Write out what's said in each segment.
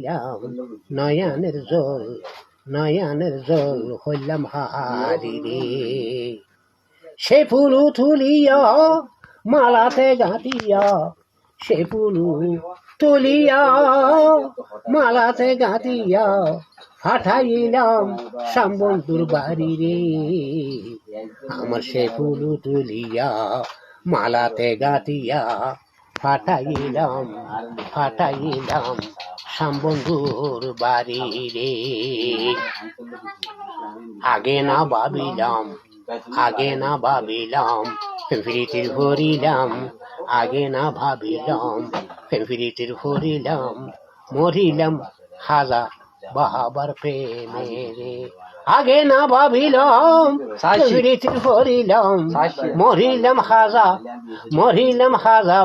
বাড়িলাম নয়নের জল হইলাম হারি রে। সে ফুল তুলিয়া মালাতে গাঁথিয়া, সে ফুল তুলিয়া মালাতে গাঁথিয়া ফাটাইলাম শ্যামবন্ধুর বাড়ি রে। আমার সে ফুল তুলিয়া মালাতে গাঁথিয়া ফাটাইলাম শ্যামবন্ধুর বাড়ি রে। আগে না ভাবিলাম প্রীতির ভরিলাম, আগে না ভাবিলাম প্রীতির ভরিলাম, মরিলাম খাজা বাবার প্রেমে রে। আগে না ভাবিলাম প্রীতির ভরিলাম, মরিলাম খাজা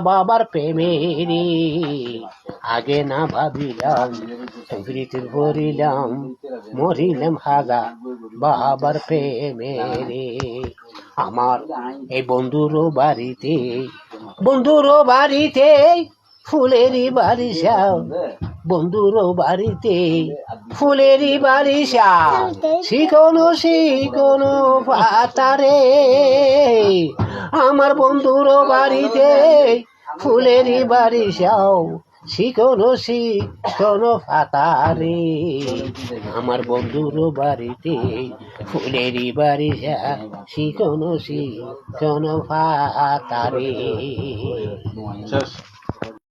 বাবার প্রেমে রে। আগে না ভাবিলাম প্রীতির ভরিলাম, মরিলাম খাজা বাবার প্রেমে রে। আমার এই বন্ধুর বাড়িতে ফুলেরই বারিশা, বন্ধুর বাড়িতে ফুলেরই বারিশা, শিকনো পাতারে। আমার বন্ধুর বাড়িতে ফুলেরই বারিশাও, শিকনো পাতারে। আমার বন্ধুর বাড়িতে ফুলেরই বারিশা, শিকনো পাতারে।